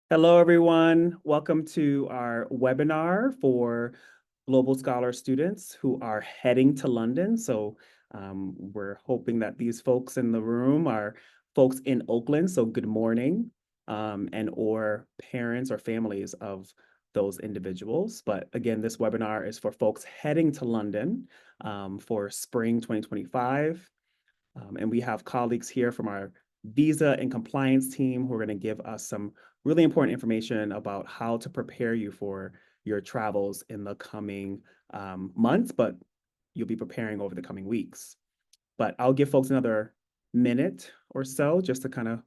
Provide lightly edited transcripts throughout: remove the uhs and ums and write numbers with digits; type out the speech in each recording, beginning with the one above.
Hello, everyone. Welcome to our webinar for Global Scholar students who are heading to London. So we're hoping that these folks in the room are folks in Oakland. So good morning, and or parents or families of those individuals. But again, this webinar is for folks heading to London for spring 2025. And we have colleagues here from our visa and compliance team who are going to give us some really important information about how to prepare you for your travels in the coming months, but you'll be preparing over the coming weeks. But I'll give folks another minute or so just to kind of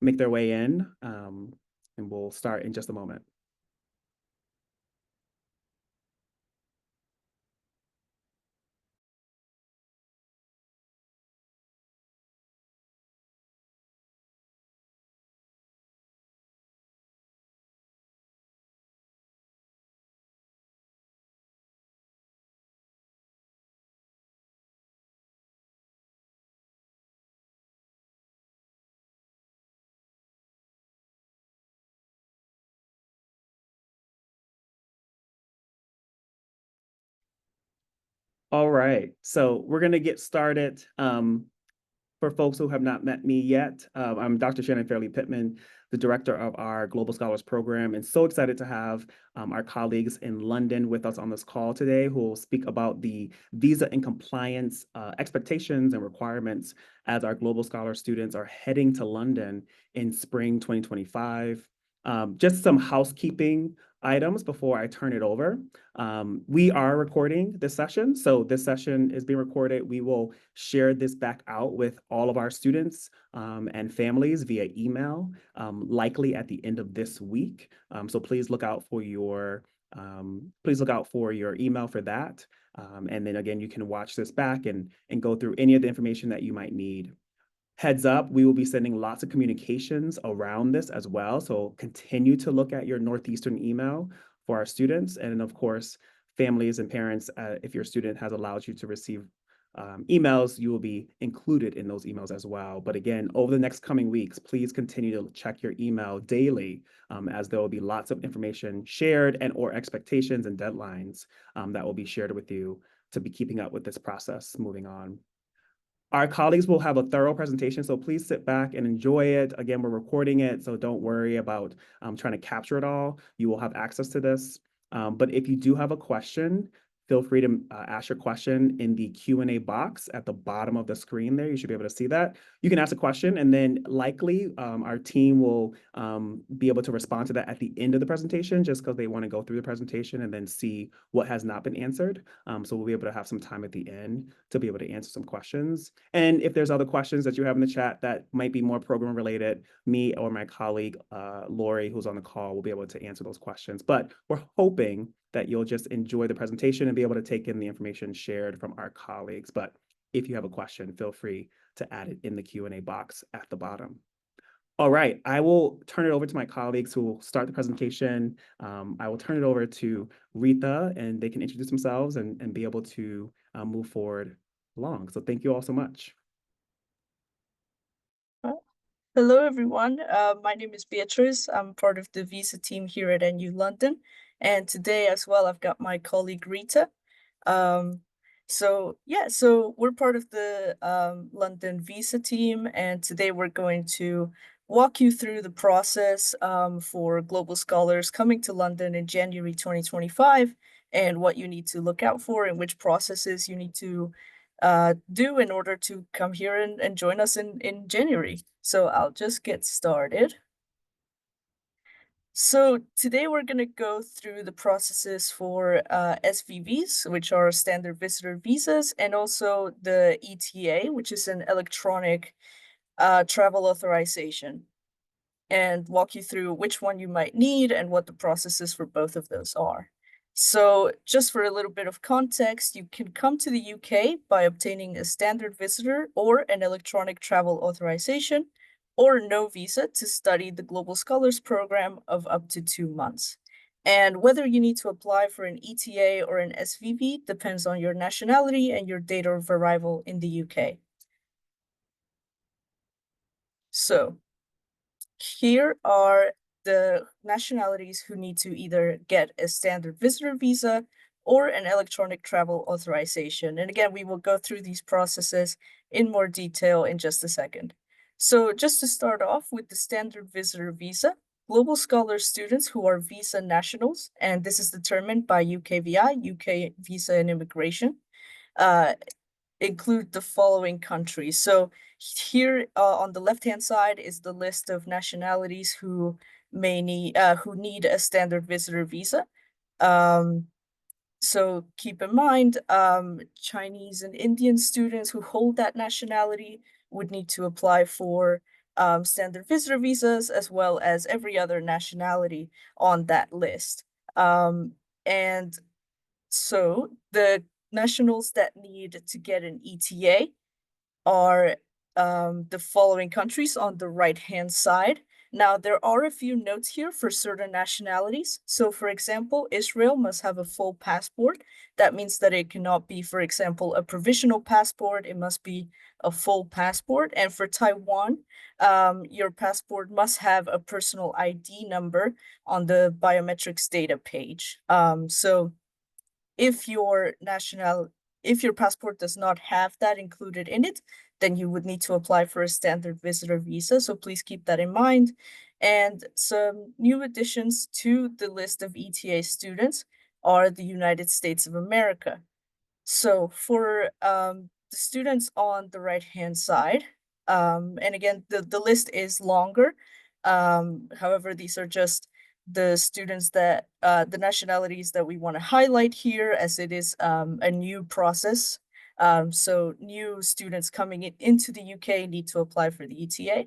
make their way in, and we'll start in just a moment. All right, so we're going to get started. For folks who have not met me yet, I'm Dr. Shannon Fairley Pittman, the director of our Global Scholars Program, and so excited to have our colleagues in London with us on this call today who will speak about the visa and compliance expectations and requirements as our Global Scholar students are heading to London in spring 2025. Just some housekeeping items before I turn it over. We are recording this session, so this session is being recorded. We will share this back out with all of our students and families via email, likely at the end of this week. So please look out for your email for that. And then again, you can watch this back and go through any of the information that you might need. Heads up, we will be sending lots of communications around this as well. So continue to look at your Northeastern email for our students. And of course, families and parents, if your student has allowed you to receive emails, you will be included in those emails as well. But again, over the next coming weeks, please continue to check your email daily, as there will be lots of information shared and or expectations and deadlines that will be shared with you to be keeping up with this process moving on. Our colleagues will have a thorough presentation, so please sit back and enjoy it. Again, we're recording it, so don't worry about trying to capture it all. You will have access to this. But if you do have a question, feel free to ask your question in the Q&A box at the bottom of the screen there. You should be able to see that. You can ask a question, and then likely our team will be able to respond to that at the end of the presentation, just because they want to go through the presentation and then see what has not been answered. So we'll be able to have some time at the end to be able to answer some questions. And if there's other questions that you have in the chat that might be more program related, me or my colleague, Lori, who's on the call, will be able to answer those questions. But we're hoping that you'll just enjoy the presentation and be able to take in the information shared from our colleagues. But if you have a question, feel free to add it in the Q&A box at the bottom. All right, I will turn it over to my colleagues who will start the presentation. I will turn it over to Rita, and they can introduce themselves and be able to move forward along. So thank you all so much. Hello, everyone. My name is Beatrice. I'm part of the visa team here at NU London. And today as well, I've got my colleague Rita. So we're part of the London visa team. And today we're going to walk you through the process for global scholars coming to London in January 2025 and what you need to look out for and which processes you need to do in order to come here and join us in January. So I'll just get started. So today we're going to go through the processes for SVVs, which are standard visitor visas, and also the ETA, which is an electronic travel authorization, and walk you through which one you might need and what the processes for both of those are. So just for a little bit of context, you can come to the UK by obtaining a standard visitor or an electronic travel authorization or no visa to study the Global Scholars Program of up to 2 months. And whether you need to apply for an ETA or an SVV depends on your nationality and your date of arrival in the UK. So here are the nationalities who need to either get a standard visitor visa or an electronic travel authorization. And again, we will go through these processes in more detail in just a second. So just to start off with the standard visitor visa, global scholar students who are visa nationals, and this is determined by UKVI, UK Visa and Immigration, uh, include the following countries. So here on the left-hand side is the list of nationalities who need a standard visitor visa. Um, so keep in mind, Chinese and Indian students who hold that nationality would need to apply for standard visitor visas, as well as every other nationality on that list. And so the nationals that need to get an ETA are the following countries on the right-hand side. Now, there are a few notes here for certain nationalities. So, for example, Israel must have a full passport. That means that it cannot be, for example, a provisional passport. It must be a full passport. And for Taiwan, your passport must have a personal ID number on the biometrics data page. So if your passport does not have that included in it, then you would need to apply for a standard visitor visa. So please keep that in mind. And some new additions to the list of ETA students are the United States of America. So for the students on the right-hand side, and again, the list is longer. However, these are just the students that the nationalities that we want to highlight here, as it is a new process. So new students coming into the UK need to apply for the ETA.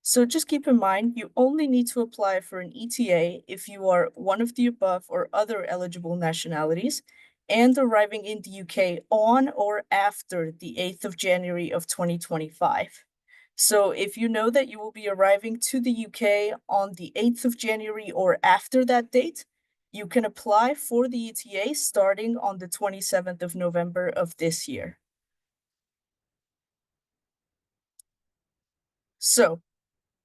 So just keep in mind, you only need to apply for an ETA if you are one of the above or other eligible nationalities and arriving in the UK on or after the 8th of January of 2025. So if you know that you will be arriving to the UK on the 8th of January or after that date, you can apply for the ETA starting on the 27th of November of this year. So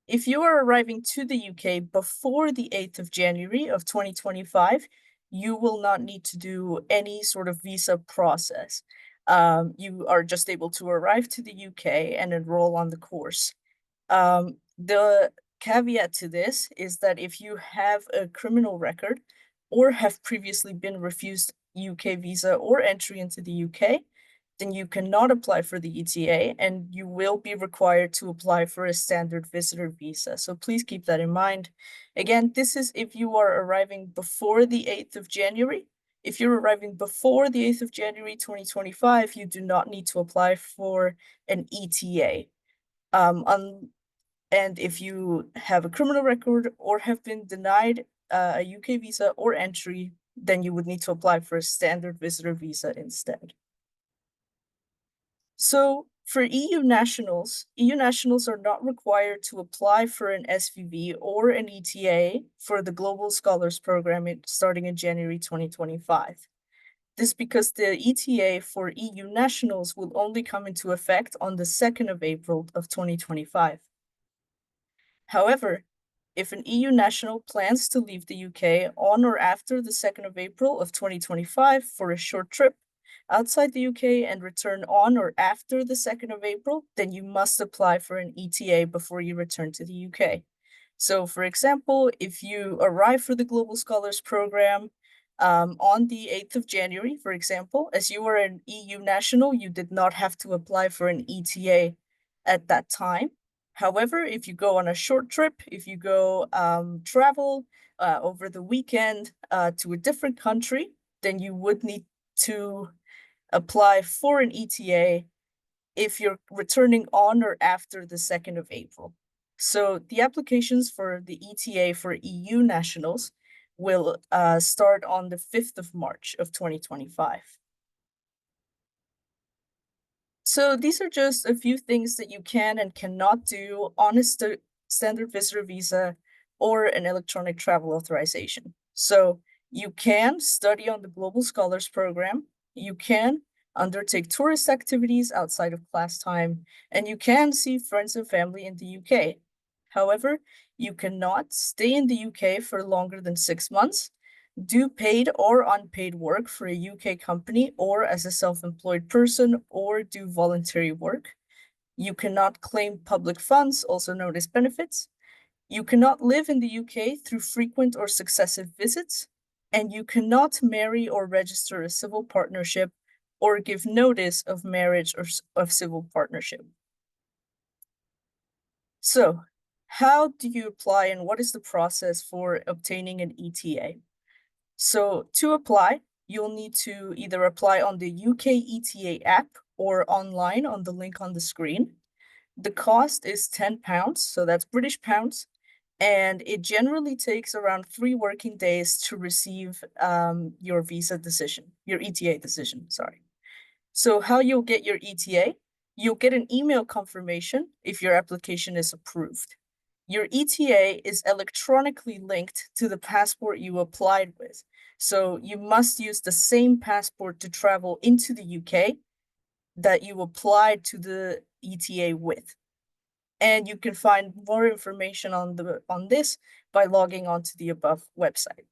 if you are arriving to the UK before the 8th of January of 2025, you will not need to do any sort of visa process. You are just able to arrive to the UK and enroll on the course. The caveat to this is that if you have a criminal record or have previously been refused UK visa or entry into the UK, then you cannot apply for the ETA and you will be required to apply for a standard visitor visa. So please keep that in mind. Again, this is if you are arriving before the 8th of January. If you're arriving before the 8th of January 2025, you do not need to apply for an ETA. And if you have a criminal record or have been denied a UK visa or entry, then you would need to apply for a standard visitor visa instead. So for EU nationals are not required to apply for an SVV or an ETA for the Global Scholars Program starting in January 2025. This because the ETA for EU nationals will only come into effect on the 2nd of April of 2025. However, if an EU national plans to leave the UK on or after the 2nd of April of 2025 for a short trip outside the UK and return on or after the 2nd of April, then you must apply for an ETA before you return to the UK. So, for example, if you arrive for the Global Scholars Program on the 8th of January, for example, as you are an EU national, you did not have to apply for an ETA at that time. However, if you go on a short trip, if you go travel over the weekend to a different country, then you would need to apply for an ETA if you're returning on or after the 2nd of April. So the applications for the ETA for EU nationals will start on the 5th of March of 2025. So these are just a few things that you can and cannot do on a standard visitor visa or an electronic travel authorization. So you can study on the Global Scholars Program, you can undertake tourist activities outside of class time, and you can see friends and family in the UK. However, You cannot stay in the UK for longer than 6 months, do paid or unpaid work for a UK company or as a self-employed person, or do voluntary work. You cannot claim public funds, also known as benefits. You cannot live in the UK through frequent or successive visits, and you cannot marry or register a civil partnership or give notice of marriage or of civil partnership. So, how do you apply and what is the process for obtaining an ETA? So, to apply, you'll need to either apply on the UK ETA app or online on the link on the screen. The cost is £10, so that's British pounds, and it generally takes around 3 working days to receive your visa decision, your ETA decision, sorry. So how you'll get your ETA, you'll get an email confirmation if your application is approved. Your ETA is electronically linked to the passport you applied with. So you must use the same passport to travel into the UK that you applied to the ETA with. And you can find more information on this by logging onto the above website.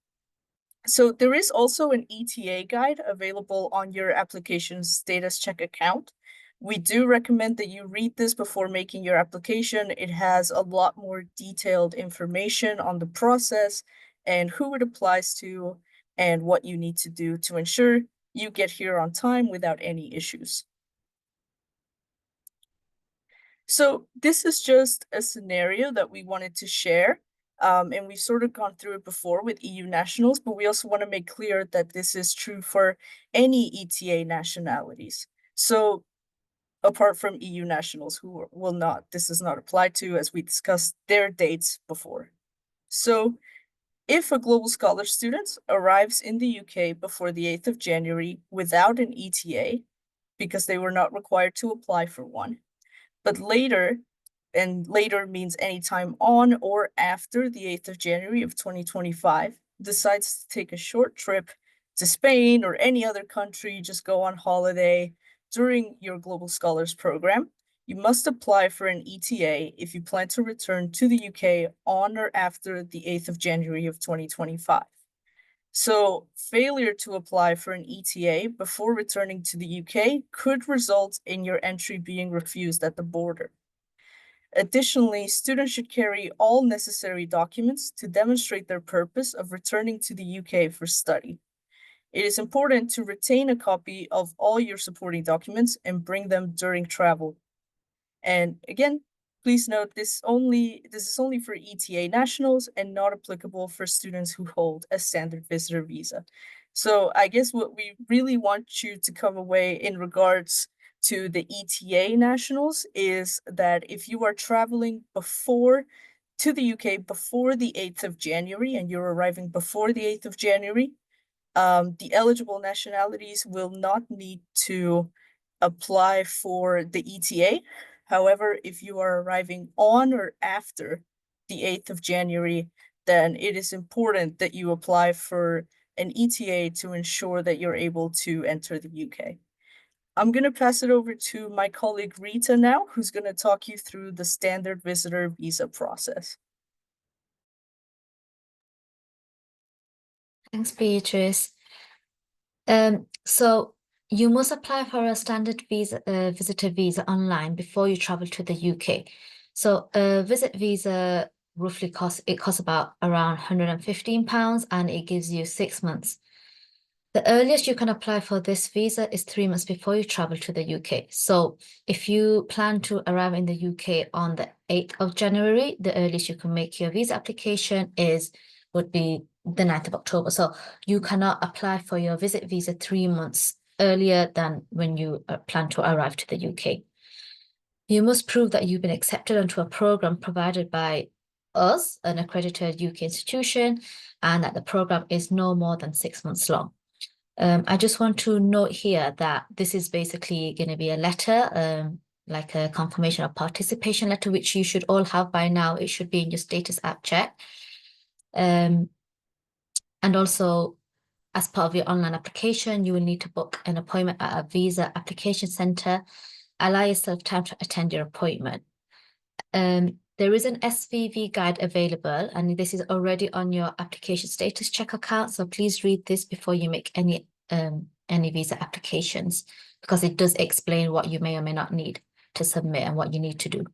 So there is also an ETA guide available on your application's status check account. We do recommend that you read this before making your application. It has a lot more detailed information on the process and who it applies to and what you need to do to ensure you get here on time without any issues. So this is just a scenario that we wanted to share. And we've sort of gone through it before with EU nationals, but we also want to make clear that this is true for any ETA nationalities. So apart from EU nationals who will not, this is not applied to, as we discussed their dates before. So if a global scholar student arrives in the UK before the 8th of January without an ETA, because they were not required to apply for one, but later, and later means anytime on or after the 8th of January of 2025, decides to take a short trip to Spain or any other country, just go on holiday during your Global Scholars Program, you must apply for an ETA if you plan to return to the UK on or after the 8th of January of 2025. So failure to apply for an ETA before returning to the UK could result in your entry being refused at the border. Additionally, students should carry all necessary documents to demonstrate their purpose of returning to the UK for study. It is important to retain a copy of all your supporting documents and bring them during travel. And again, please note this is only for ETA nationals and not applicable for students who hold a standard visitor visa. So I guess what we really want you to come away in regards to the ETA nationals is that if you are traveling to the UK before the 8th of January and you're arriving before the 8th of January, the eligible nationalities will not need to apply for the ETA. However, if you are arriving on or after the 8th of January, then it is important that you apply for an ETA to ensure that you're able to enter the UK. I'm going to pass it over to my colleague Rita now, who's going to talk you through the standard visitor visa process. Thanks, Beatrice. So you must apply for a standard visitor visa online before you travel to the UK. So a visit visa roughly costs about around £115 and it gives you 6 months. The earliest you can apply for this visa is 3 months before you travel to the UK. So if you plan to arrive in the UK on the 8th of January, the earliest you can make your visa application would be the 9th of October. So you cannot apply for your visit visa 3 months earlier than when you plan to arrive to the UK. You must prove that you've been accepted onto a program provided by us, an accredited UK institution, and that the program is no more than 6 months long. I just want to note here that this is basically going to be a letter, like a confirmation of participation letter, which you should all have by now. It should be in your status app check. And also, as part of your online application, you will need to book an appointment at a visa application center. Allow yourself time to attend your appointment. There is an SVV guide available, and this is already on your application status check account. So please read this before you make any visa applications, because it does explain what you may or may not need to submit and what you need to do.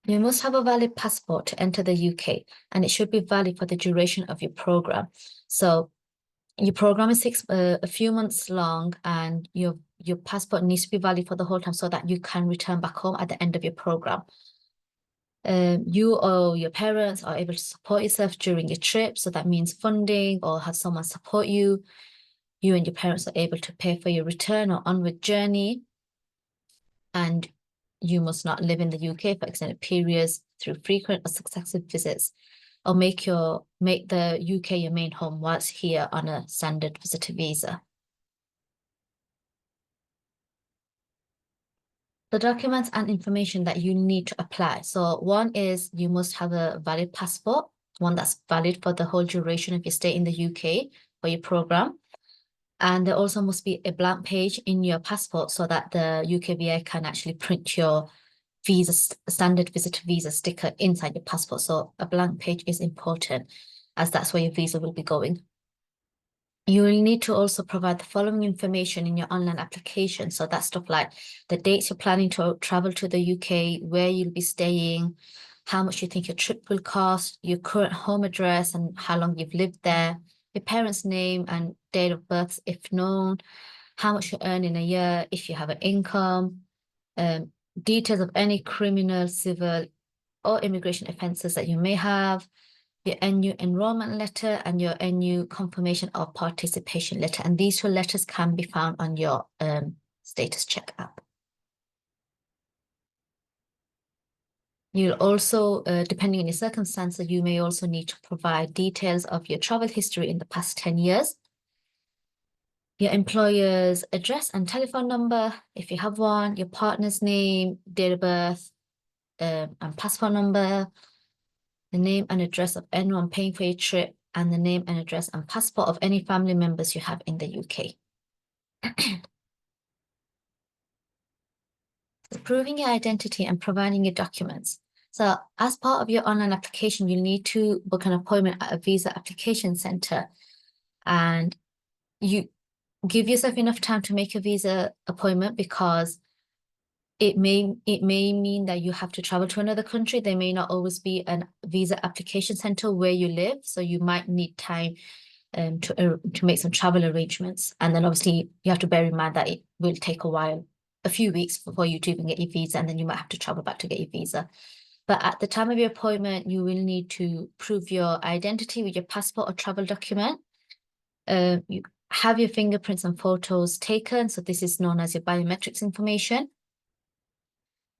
You must have a valid passport to enter the UK, and it should be valid for the duration of your program. So your program is a few months long, and your passport needs to be valid for the whole time so that you can return back home at the end of your program. You or your parents are able to support yourself during your trip. So that means funding or have someone support you. You and your parents are able to pay for your return or onward journey. And you must not live in the UK for extended periods through frequent or successive visits, or make the UK your main home whilst here on a standard visitor visa. The documents and information that you need to apply. So one is you must have a valid passport, one that's valid for the whole duration of your stay in the UK for your program. And there also must be a blank page in your passport so that the UKVI can actually print your standard visitor visa sticker inside your passport. So a blank page is important, as that's where your visa will be going. You will need to also provide the following information in your online application. So that's stuff like the dates you're planning to travel to the UK, where you'll be staying, how much you think your trip will cost, your current home address and how long you've lived there, your parents' name and date of birth if known, how much you earn in a year, if you have an income, details of any criminal, civil, or immigration offences that you may have, your NU enrollment letter and your NU confirmation of participation letter. And these two letters can be found on your status check app. You'll also, depending on your circumstances, you may also need to provide details of your travel history in the past 10 years, your employer's address and telephone number, if you have one, your partner's name, date of birth, and passport number, the name and address of anyone paying for your trip, and the name and address and passport of any family members you have in the UK. So proving your identity and providing your documents. So as part of your online application, you'll need to book an appointment at a visa application center, and you give yourself enough time to make a visa appointment, because it may mean that you have to travel to another country. There may not always be a visa application center where you live, so you might need time to make some travel arrangements. And then obviously you have to bear in mind that it will take a while, a few weeks before you to even get your visa, and then you might have to travel back to get your visa. But at the time of your appointment, you will need to prove your identity with your passport or travel document. You have your fingerprints and photos taken, so this is known as your biometrics information,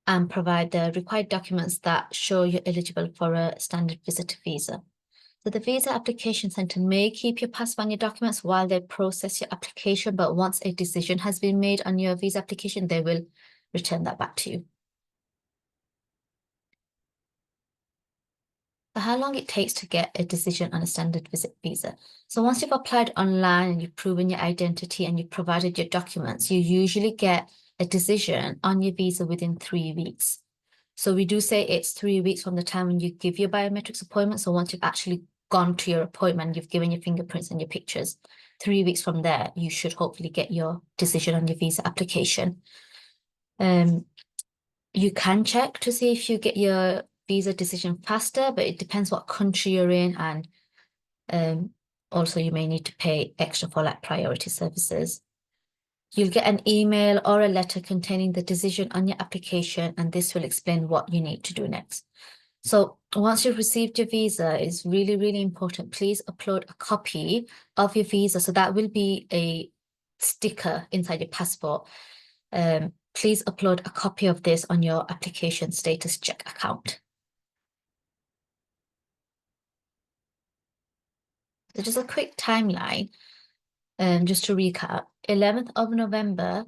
and provide the required documents that show you're eligible for a standard visitor visa. So the visa application center may keep your passport and your documents while they process your application, but once a decision has been made on your visa application, they will return that back to you. So how long it takes to get a decision on a standard visit visa. So once you've applied online and you've proven your identity and you've provided your documents, you usually get a decision on your visa within 3 weeks. So we do say it's 3 weeks from the time when you give your biometrics appointment. So once you've actually gone to your appointment, you've given your fingerprints and your pictures, 3 weeks from there, you should hopefully get your decision on your visa application. You can check to see if you get your visa decision faster, but it depends what country you're in, and also you may need to pay extra for like priority services. You'll get an email or a letter containing the decision on your application, and this will explain what you need to do next. So once you've received your visa, it's really, really important. Please upload a copy of your visa. So that will be a sticker inside your passport. Please upload a copy of this on your application status check account. So just a quick timeline, just to recap. 11th of November,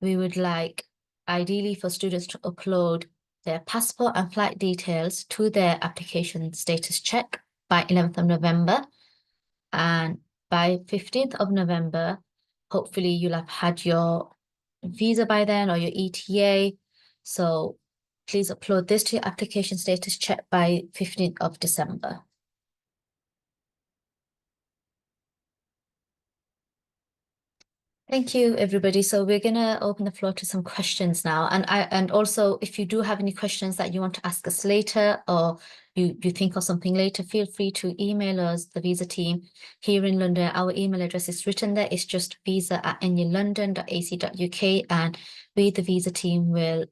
we would like ideally for students to upload their passport and flight details to their application status check by 11th of November. And by 15th of November, hopefully you'll have had your visa by then or your ETA. So please upload this to your application status check by 15th of December. Thank you, everybody. So we're gonna open the floor to some questions now. And also, if you do have any questions that you want to ask us later, or you think of something later, feel free to email us, the visa team here in London. Our email address is written there. It's just visa@nulondon.ac.uk, and we, the visa team, will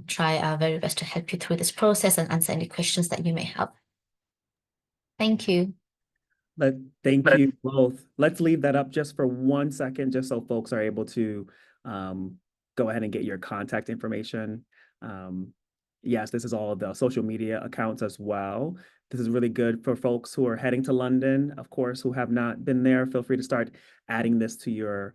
try our very best to help you through this process and answer any questions that you may have. Thank you. Thank you both. Let's leave that up just for 1 second, just so folks are able to go ahead and get your contact information. Yes, this is all of the social media accounts as well. This is really good for folks who are heading to London, of course, who have not been there. Feel free to start adding this to your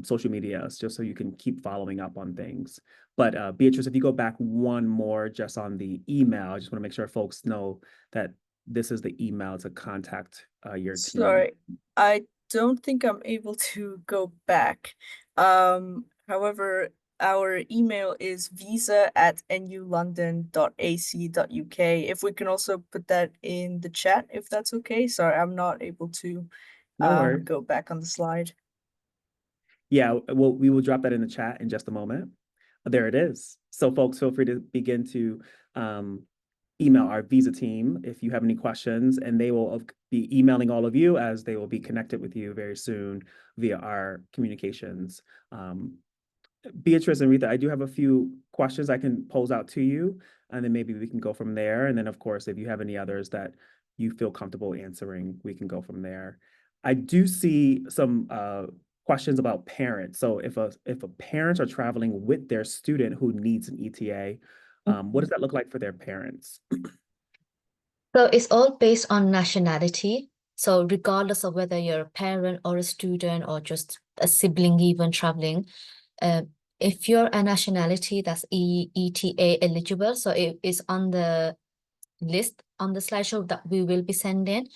social medias, just so you can keep following up on things. But Beatrice, if you go back one more just on the email, I just want to make sure folks know that this is the email to contact your team. Sorry, I don't think I'm able to go back. However, our email is visa@nulondon.ac.uk. If we can also put that in the chat, if that's okay. Sorry, I'm not able to No worries. go back on the slide. Yeah, we will drop that in the chat in just a moment. There it is. So folks, feel free to begin to email our visa team if you have any questions, and they will be emailing all of you as they will be connected with you very soon via our communications. Beatrice and Rita, I do have a few questions I can pose out to you, and then maybe we can go from there. And then, of course, if you have any others that you feel comfortable answering, we can go from there. I do see some questions about parents. So if a parents are traveling with their student who needs an ETA, what does that look like for their parents? So it's all based on nationality. So regardless of whether you're a parent or a student or just a sibling even traveling, if you're a nationality that's ETA eligible, so it is on the list on the slideshow that we will be sending.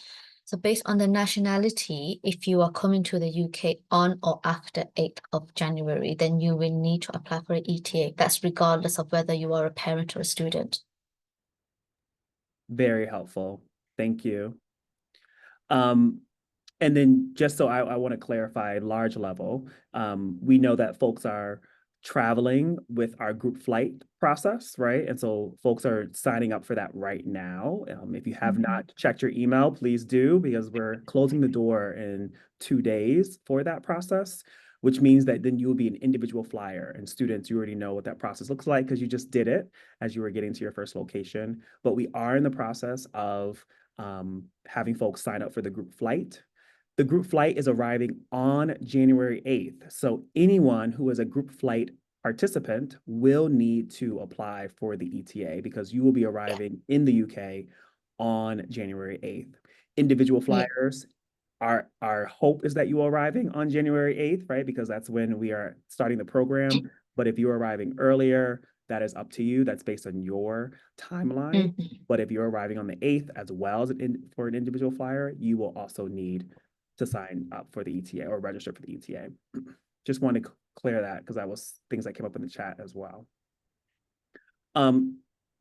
So based on the nationality, if you are coming to the UK on or after 8th of January, then you will need to apply for an ETA. That's regardless of whether you are a parent or a student. Very helpful. Thank you. And then just so I want to clarify large level, we know that folks are traveling with our group flight process, right? And so folks are signing up for that right now. If you have not checked your email, please do, because we're closing the door in 2 days for that process, which means that then you'll be an individual flyer. And students, you already know what that process looks like because you just did it as you were getting to your first location. But we are in the process of having folks sign up for the group flight. The group flight is arriving on January 8th. So anyone who is a group flight participant will need to apply for the ETA because you will be arriving in the UK on January 8th. Individual flyers, our hope is that you are arriving on January 8th, right? Because that's when we are starting the program. But if you're arriving earlier, that is up to you. That's based on your timeline. But if you're arriving on the 8th as well as for an individual flyer, you will also need to sign up for the ETA or register for the ETA. Just want to clear that because that was things that came up in the chat as well.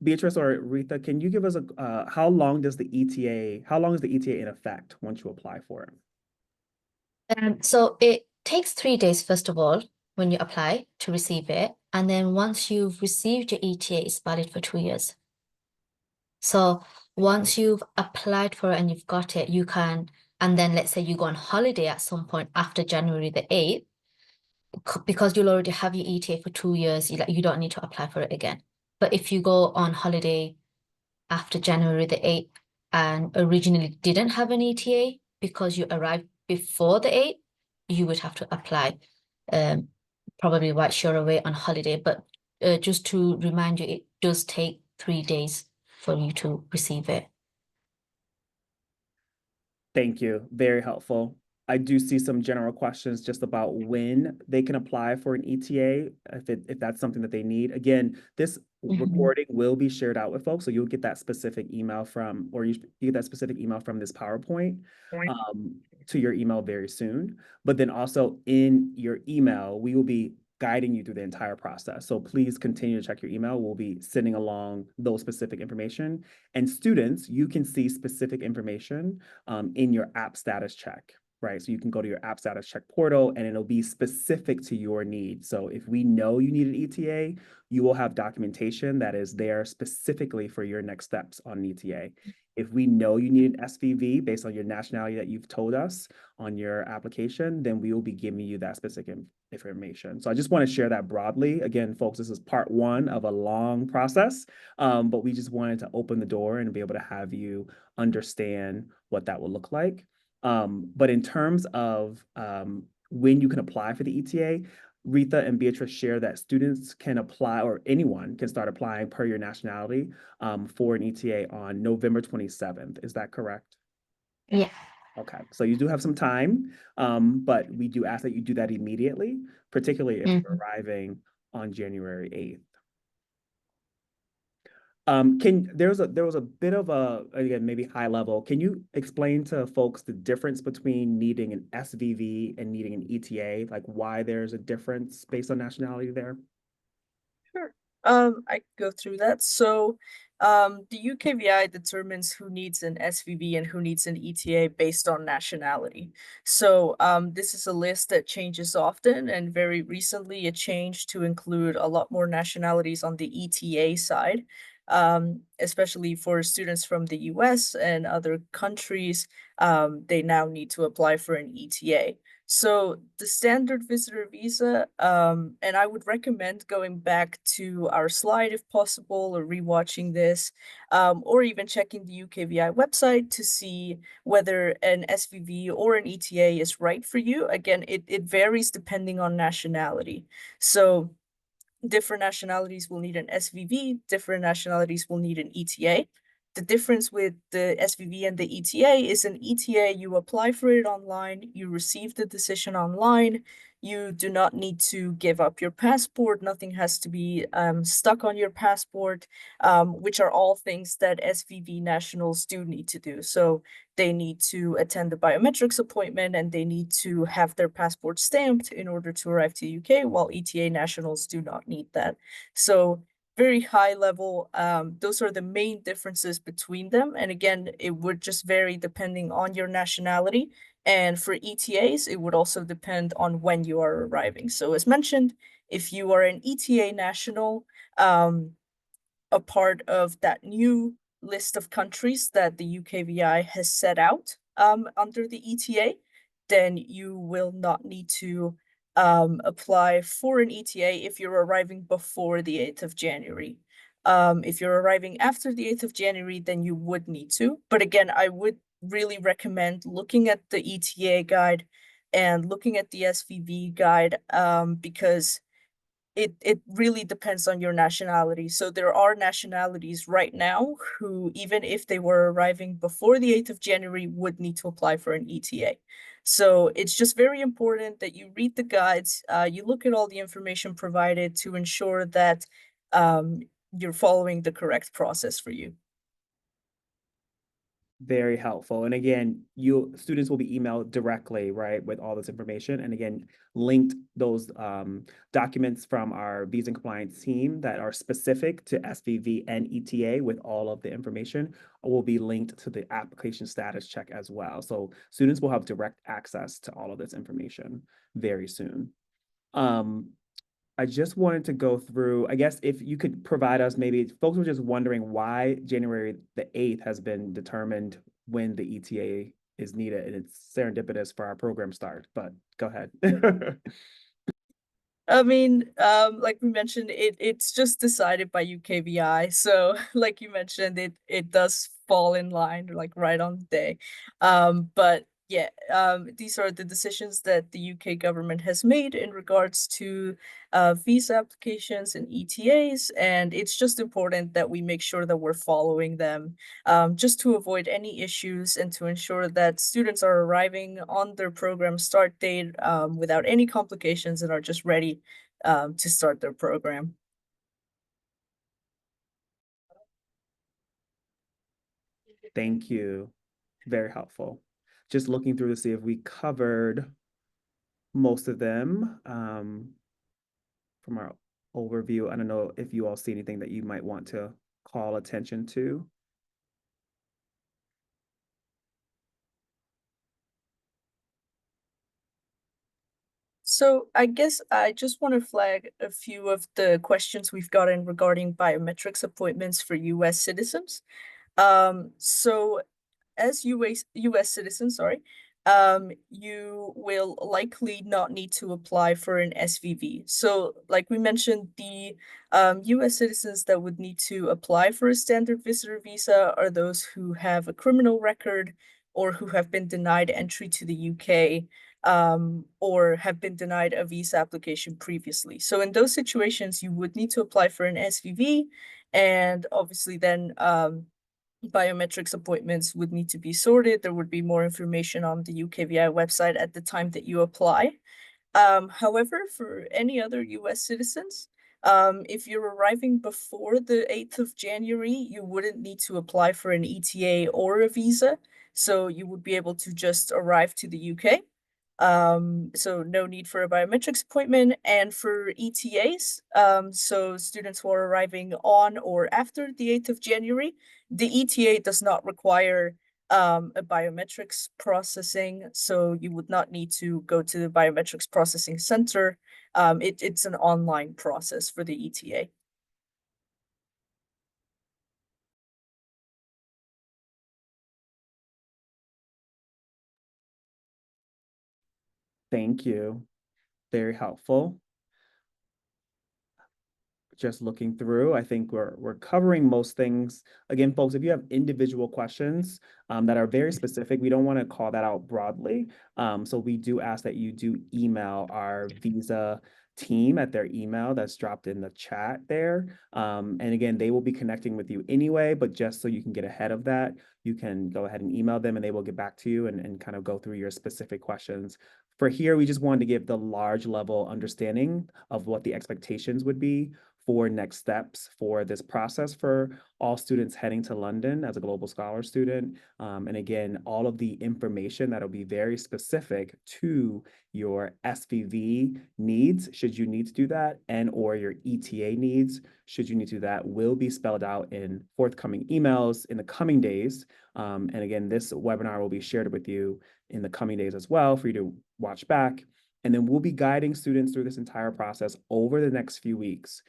Beatrice or Rita, can you give us how long is the ETA in effect once you apply for it? So it takes 3 days, first of all, when you apply to receive it. And then once you've received your ETA, it's valid for 2 years. So once you've applied for it and you've got it, you can, and then let's say you go on holiday at some point after January the 8th, because you'll already have your ETA for 2 years, you don't need to apply for it again. But if you go on holiday after January the 8th and originally didn't have an ETA because you arrived before the 8th, you would have to apply, probably whilst you're away on holiday. But just to remind you, it does take 3 days for you to receive it. Thank you. Very helpful. I do see some general questions just about when they can apply for an ETA, if that's something that they need. Again, this recording will be shared out with folks, so you'll get that specific email from, or you get that specific email from this PowerPoint to your email very soon. But then also in your email, we will be guiding you through the entire process. So please continue to check your email. We'll be sending along those specific information. And students, you can see specific information in your app status check, right? So you can go to your app status check portal and it'll be specific to your needs. So if we know you need an ETA, you will have documentation that is there specifically for your next steps on an ETA. If we know you need an SVV based on your nationality that you've told us on your application, then we will be giving you that specific information. So I just want to share that broadly. Again, folks, this is part one of a long process, but we just wanted to open the door and be able to have you understand what that will look like. But in terms of when you can apply for the ETA, Rita and Beatrice share that students can apply, or anyone can start applying per your nationality for an ETA on November 27th. Is that correct? Yeah. Okay, so you do have some time, but we do ask that you do that immediately, particularly if you're arriving on January 8th. There was a bit of a, again, maybe high level. Can you explain to folks the difference between needing an SVV and needing an ETA, like why there's a difference based on nationality there? Sure. I can go through that. So, the UKVI determines who needs an SVV and who needs an ETA based on nationality. So, this is a list that changes often, and very recently it changed to include a lot more nationalities on the ETA side. Especially for students from the US and other countries, they now need to apply for an ETA. So the standard visitor visa, and I would recommend going back to our slide if possible, or rewatching this, or even checking the UKVI website to see whether an SVV or an ETA is right for you. Again, it varies depending on nationality. So different nationalities will need an SVV, different nationalities will need an ETA. The difference with the SVV and the ETA is an ETA, you apply for it online, you receive the decision online, you do not need to give up your passport, nothing has to be stuck on your passport, which are all things that SVV nationals do need to do. So they need to attend the biometrics appointment and they need to have their passport stamped in order to arrive to the UK, while ETA nationals do not need that. So very high level, those are the main differences between them. And again, it would just vary depending on your nationality. And for ETAs, it would also depend on when you are arriving. So as mentioned, if you are an ETA national, a part of that new list of countries that the UKVI has set out under the ETA, then you will not need to apply for an ETA if you're arriving before the 8th of January. If you're arriving after the 8th of January, then you would need to. But again, I would really recommend looking at the ETA guide and looking at the SVV guide because it really depends on your nationality. So there are nationalities right now who, even if they were arriving before the 8th of January, would need to apply for an ETA. So it's just very important that you read the guides, you look at all the information provided to ensure that you're following the correct process for you. Very helpful. And again, students will be emailed directly, right, with all this information. And again, linked those documents from our visa and compliance team that are specific to SVV and ETA with all of the information will be linked to the application status check as well. So students will have direct access to all of this information very soon. I just wanted to go through, I guess if you could provide us, maybe folks were just wondering why January the 8th has been determined when the ETA is needed, and it's serendipitous for our program start, but go ahead. I mean, like we mentioned, it's just decided by UKVI. So like you mentioned, it does fall in line like right on the day. But yeah, these are the decisions that the UK government has made in regards to visa applications and ETAs, and it's just important that we make sure that we're following them, just to avoid any issues and to ensure that students are arriving on their program start date without any complications and are just ready to start their program. Thank you. Very helpful. Just looking through to see if we covered most of them. from our overview. I don't know if you all see anything that you might want to call attention to. So I guess I just want to flag a few of the questions we've gotten regarding biometrics appointments for US citizens. So as US citizens, sorry, you will likely not need to apply for an SVV. So like we mentioned, the US citizens that would need to apply for a standard visitor visa are those who have a criminal record or who have been denied entry to the UK, or have been denied a visa application previously. So in those situations, you would need to apply for an SVV, and obviously then biometrics appointments would need to be sorted. There would be more information on the UKVI website at the time that you apply. However, for any other US citizens, if you're arriving before the 8th of January, you wouldn't need to apply for an ETA or a visa. So you would be able to just arrive to the UK. So no need for a biometrics appointment. And for ETAs, so students who are arriving on or after the 8th of January, the ETA does not require a biometrics processing, so you would not need to go to the biometrics processing center. It's an online process for the ETA. Thank you. Very helpful. Just looking through, I think we're covering most things. Again, folks, if you have individual questions that are very specific, we don't want to call that out broadly. So we do ask that you do email our visa team at their email that's dropped in the chat there. And again, they will be connecting with you anyway, but just so you can get ahead of that, you can go ahead and email them and they will get back to you and kind of go through your specific questions. For here, we just wanted to give the large level understanding of what the expectations would be for next steps for this process for all students heading to London as a global scholar student. And again, all of the information that'll be very specific to your SVV needs, should you need to do that, and or your ETA needs, should you need to do that, will be spelled out in forthcoming emails in the coming days. And again, this webinar will be shared with you in the coming days as well for you to watch back. And then we'll be guiding students through this entire process over the next few weeks.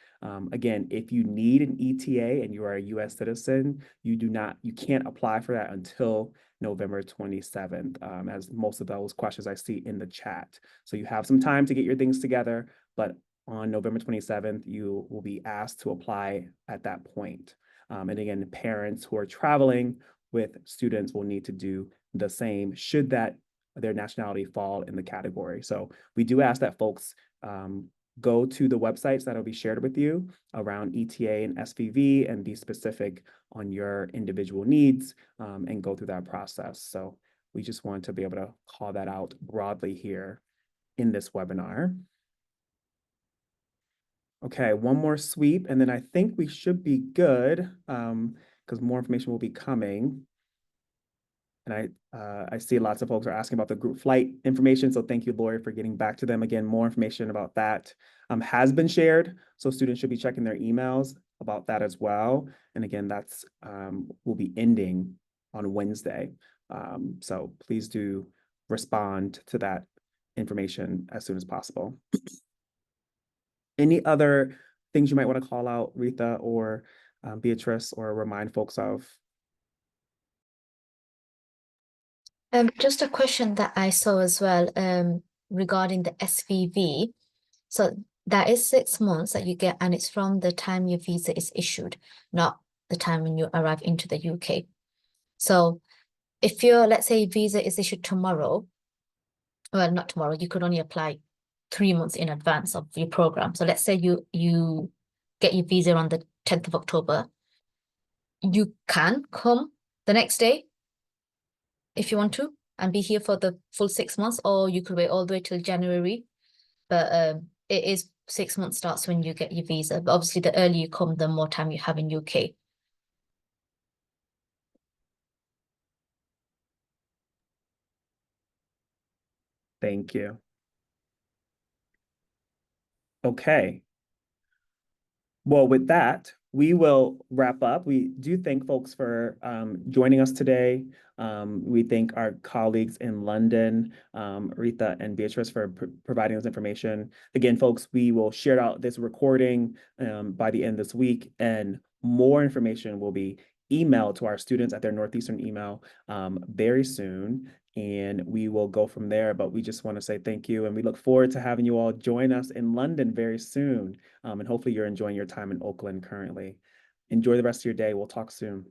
Again, if you need an ETA and you are a US citizen, you can't apply for that until November 27th, as most of those questions I see in the chat. So you have some time to get your things together, but on November 27th, you will be asked to apply at that point. And again, parents who are traveling with students will need to do the same should their nationality fall in the category. So we do ask that folks go to the websites that will be shared with you around ETA and SVV and be specific on your individual needs and go through that process. So we just want to be able to call that out broadly here in this webinar. Okay, one more sweep, and then I think we should be good because more information will be coming. And I see lots of folks are asking about the group flight information. So thank you, Lori, for getting back to them. Again, more information about that has been shared. So students should be checking their emails about that as well. And again, that's will be ending on Wednesday. So please do respond to that information as soon as possible. Any other things you might want to call out, Rita or Beatrice, or remind folks of? Just a question that I saw as well, regarding the SVV. So that is 6 months that you get, and it's from the time your visa is issued, not the time when you arrive into the UK. So if let's say, visa is issued tomorrow, well, not tomorrow, you could only apply 3 months in advance of your program. So let's say you get your visa on the 10th of October. You can come the next day if you want to and be here for the full 6 months, or you could wait all the way till January. But it is 6 months starts when you get your visa. But obviously, the earlier you come, the more time you have in UK. Thank you. Okay, Well, with that, we will wrap up. We do thank folks for joining us today. We thank our colleagues in London, Rita and Beatrice, for providing this information. Again, folks, we will share out this recording by the end of this week, and more information will be emailed to our students at their Northeastern email very soon. And we will go from there. But we just want to say thank you. And we look forward to having you all join us in London very soon. And hopefully you're enjoying your time in Oakland currently. Enjoy the rest of your day. We'll talk soon.